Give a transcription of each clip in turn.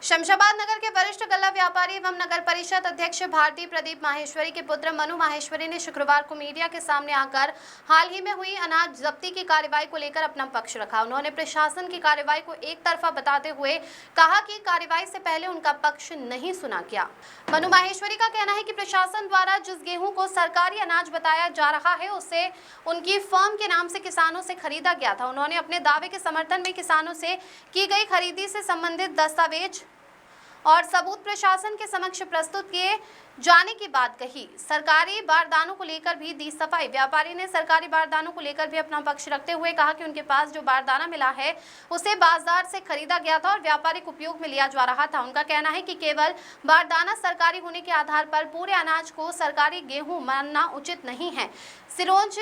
शमशाबाद नगर के वरिष्ठ गल्ला व्यापारी एवं नगर परिषद अध्यक्ष भारती प्रदीप माहेश्वरी के पुत्र मनु माहेश्वरी ने शुक्रवार को मीडिया के सामने आकर हाल ही में हुई अनाज जब्ती की कार्रवाई को लेकर अपना पक्ष रखा। उन्होंने प्रशासन की कार्रवाई को एक तरफा बताते हुए कहा कि कार्रवाई से पहले उनका पक्ष नहीं सुना गया। मनु माहेश्वरी का कहना है कि प्रशासन द्वारा जिस गेहूं को सरकारी अनाज बताया जा रहा है उसे उनकी फर्म के नाम से किसानों से खरीदा गया था। उन्होंने अपने दावे के समर्थन में किसानों से की गई खरीदी से संबंधित दस्तावेज और सबूत प्रशासन के समक्ष प्रस्तुत किए जाने की बात कही। सरकारी बारदानों को लेकर भी दी सफाई। व्यापारी ने सरकारी बारदानों को लेकर भी अपना पक्ष रखते हुए कहा कि उनके पास जो बारदाना मिला है उसे बाजार से खरीदा गया था और व्यापारिक उपयोग में लिया जा रहा था। उनका कहना है कि केवल बारदाना सरकारी होने के आधार पर पूरे अनाज को सरकारी गेहूं मानना उचित नहीं है। सिरोंज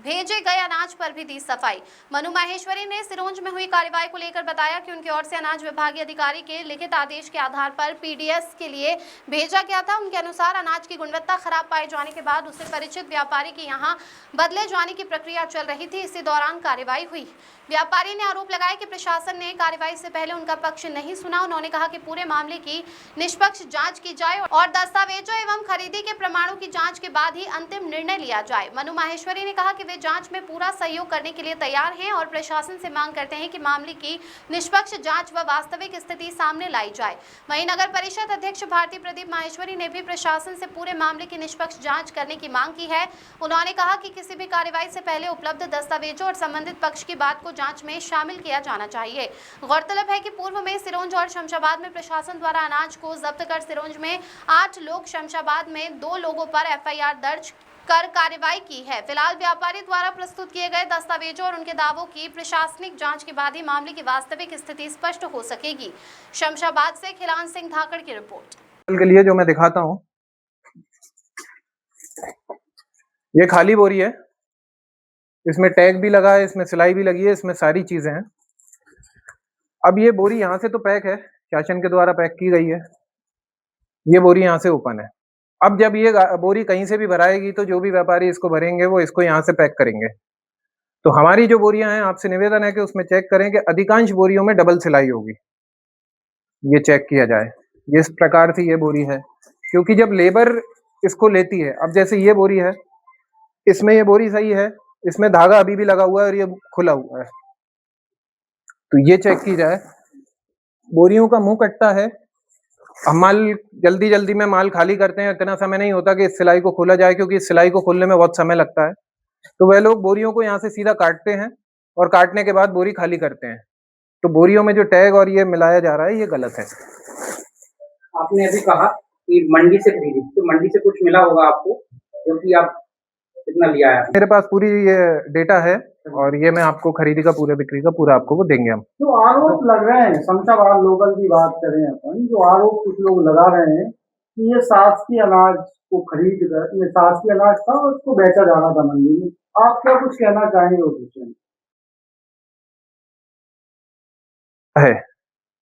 भेजे गए अनाज पर भी दी सफाई। मनु माहेश्वरी ने सिरोंज में हुई कार्रवाई को लेकर बताया कि उनकी ओर से अनाज विभागीय अधिकारी के लिखित आदेश के आधार पर पीडीएस के लिए भेजा गया था। उनके अनुसार अनाज की गुणवत्ता खराब पाए जाने के बाद उसे परिचित व्यापारी के यहां बदले जाने की प्रक्रिया चल रही थी। इसी दौरान कार्रवाई हुई। व्यापारी ने आरोप लगाया कि प्रशासन ने कार्रवाई से पहले उनका पक्ष नहीं सुना। उन्होंने कहा कि पूरे मामले की निष्पक्ष जांच की जाए और दस्तावेजों एवं खरीदी के प्रमाणों की जांच के बाद ही अंतिम निर्णय लिया जाए। मनु माहेश्वरी ने कहा कि वे जांच में पूरा सहयोग करने के लिए तैयार हैं और प्रशासन से मांग करते हैं कि मामले की निष्पक्ष जांच व वास्तविक स्थिति सामने लाई जाए। वहीं नगर परिषद अध्यक्ष भारती प्रदीप माहेश्वरी ने भी प्रशासन से पूरे मामले की निष्पक्ष जांच करने की मांग की है। उन्होंने कहा कि किसी भी कार्रवाई से पहले उपलब्ध दस्तावेजों और संबंधित पक्ष की बात को जांच में शामिल किया जाना चाहिए। गौरतलब है कि पूर्व में सिरोंज और शमशाबाद में प्रशासन द्वारा अनाज को जब्त कर सिरोंज में 8 लोग, शमशाबाद में 2 लोगों पर एफआईआर दर्ज कर कार्रवाई की है। फिलहाल व्यापारी द्वारा प्रस्तुत किए गए दस्तावेजों और उनके दावों की प्रशासनिक जांच के बाद ही मामले की वास्तविक स्थिति स्पष्ट हो सकेगी। शमशाबाद से खिलान सिंह धाकड़ की रिपोर्ट। के लिए जो मैं दिखाता हूँ, ये खाली बोरी है, इसमें टैग भी लगा है, इसमें सिलाई भी लगी है, इसमें सारी चीजें हैं। अब ये बोरी यहाँ से तो पैक है, शासन के द्वारा पैक की गई है। ये बोरी यहाँ से ओपन है। अब जब ये बोरी कहीं से भी भराएगी तो जो भी व्यापारी इसको भरेंगे वो इसको यहाँ से पैक करेंगे। तो हमारी जो बोरियां हैं, आपसे निवेदन है कि उसमें चेक करें कि अधिकांश बोरियों में डबल सिलाई होगी, ये चेक किया जाए। इस प्रकार से ये बोरी है, क्योंकि जब लेबर इसको लेती है, अब जैसे ये बोरी है, इसमें ये बोरी सही है, इसमें धागा अभी भी लगा हुआ है और ये खुला हुआ है, तो ये चेक की जाए। बोरियों का मुंह कटता है, हम माल जल्दी जल्दी में माल खाली करते हैं, इतना समय नहीं होता कि इस सिलाई को खोला जाए, क्योंकि इस सिलाई को खोलने में बहुत समय लगता है। तो वह लोग बोरियों को यहाँ से सीधा काटते हैं और काटने के बाद बोरी खाली करते हैं। तो बोरियों में जो टैग और ये मिलाया जा रहा है, ये गलत है। आपने अभी कहा कि मंडी से खरीदी, तो मंडी से कुछ मिला होगा आपको, क्योंकि आप कितना लिया है? मेरे पास पूरी ये डेटा है और ये मैं आपको खरीदी का पूरा बिक्री का पूरा आपको वो देंगे हम। जो आरोप लग रहे हैं, शमशाबाद लोकल की बात करें अपन, जो आरोप कुछ लोग लगा रहे हैं कि ये शासकीय अनाज को खरीद कर, ये शासकीय अनाज था और उसको बेचा जा रहा था मंडी में, आप क्या कुछ कहना चाहेंगे उस विषय में? है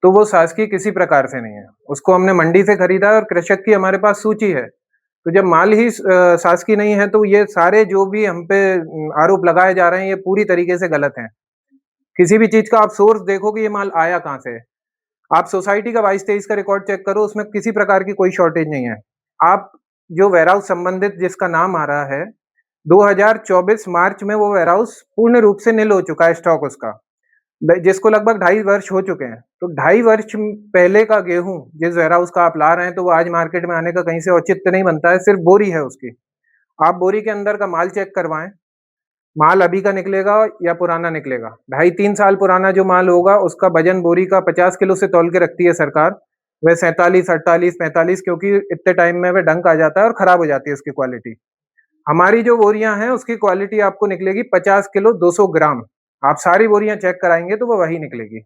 तो वो शासकीय किसी प्रकार से नहीं है, उसको हमने मंडी से खरीदा है और कृषक की हमारे पास सूची है। तो जब माल ही शासकीय नहीं है तो ये सारे जो भी हम पे आरोप लगाए जा रहे हैं, ये पूरी तरीके से गलत हैं। किसी भी चीज का आप सोर्स देखो कि ये माल आया कहाँ से है। आप सोसाइटी का 22-23 का रिकॉर्ड चेक करो, उसमें किसी प्रकार की कोई शॉर्टेज नहीं है। आप जो वेयरहाउस संबंधित जिसका नाम आ रहा है, 2024 मार्च में वो वेयरहाउस पूर्ण रूप से नील हो चुका है, स्टॉक उसका, जिसको लगभग 2.5 वर्ष हो चुके हैं। तो 2.5 वर्ष पहले का गेहूं जिस वेयरहाउस का आप ला रहे हैं, तो वो आज मार्केट में आने का कहीं से औचित्य नहीं बनता है। सिर्फ बोरी है उसकी, आप बोरी के अंदर का माल चेक करवाएं, माल अभी का निकलेगा या पुराना निकलेगा। 2.5-3 साल पुराना जो माल होगा उसका वजन बोरी का 50 किलो से तौल के रखती है सरकार, वह 47, 48, 45, क्योंकि इतने टाइम में वह डंक आ जाता है और खराब हो जाती है उसकी क्वालिटी। हमारी जो बोरियां हैं उसकी क्वालिटी आपको निकलेगी 50 किलो 200 ग्राम। आप सारी बोरियां चेक कराएंगे तो वो वही निकलेगी।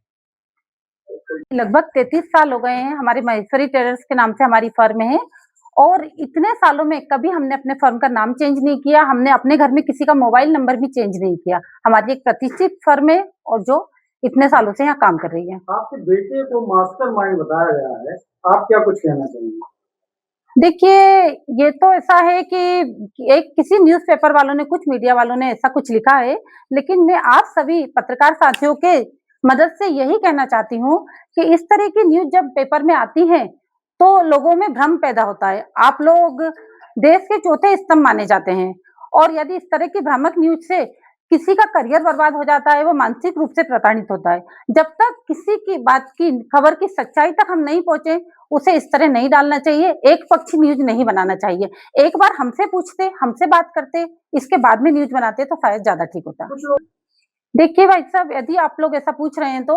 लगभग 33 साल हो गए हैं हमारी माहेश्वरी टेलर्स के नाम से हमारी फर्म है, और इतने सालों में कभी हमने अपने फर्म का नाम चेंज नहीं किया। हमने अपने घर में किसी का मोबाइल नंबर भी चेंज नहीं किया। हमारी एक प्रतिष्ठित फर्म है और जो इतने सालों से यहाँ काम कर रही है। आपके बेटे को मास्टरमाइंड बताया गया है, आप क्या कुछ कहना चाहेंगे? देखिए, ये तो ऐसा है कि एक किसी न्यूज़पेपर वालों ने, कुछ मीडिया वालों ने ऐसा कुछ लिखा है, लेकिन मैं आप सभी पत्रकार साथियों के मदद से यही कहना चाहती हूँ कि इस तरह की न्यूज़ जब पेपर में आती है, तो लोगों में भ्रम पैदा होता है। आप लोग देश के चौथे स्तंभ माने जाते हैं और यदि इस तरह की भ्रामक न्यूज़ से किसी का करियर बर्बाद हो जाता है, वो मानसिक रूप से प्रताड़ित होता है। जब तक किसी की बात की खबर की सच्चाई तक हम नहीं पहुँचे, उसे इस तरह नहीं डालना चाहिए, एक पक्षी न्यूज़ नहीं बनाना चाहिए। एक बार हमसे पूछते, हमसे बात करते, इसके बाद में न्यूज़ बनाते तो शायद ज़्यादा ठीक होता। कुछ लोग देखिए भाई साहब, यदि आप लोग ऐसा पूछ रहे हैं तो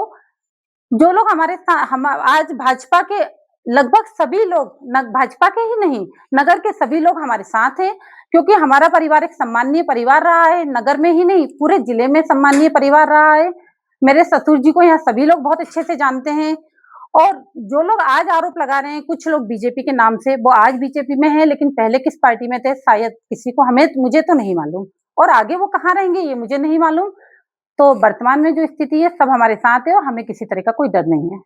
जो लोग हमारे सा हम आज भाजपा के लगभग सभी लोग भाजपा के ही नहीं, नगर के सभी लोग हमारे साथ हैं, क्योंकि हमारा परिवार एक सम्मानीय परिवार रहा है, नगर में ही नहीं, पूरे जिले में सम्मानीय परिवार रहा है। मेरे ससुर जी को यहाँ सभी लोग बहुत अच्छे से जानते हैं और जो लोग आज आरोप लगा रहे हैं, कुछ लोग बीजेपी के नाम से, वो आज बीजेपी में हैं, लेकिन पहले किस पार्टी में थे, शायद किसी को मुझे तो नहीं मालूम और आगे वो कहाँ रहेंगे, ये मुझे नहीं मालूम। तो वर्तमान में जो स्थिति है, सब हमारे साथ है और हमें किसी तरह का कोई डर नहीं है।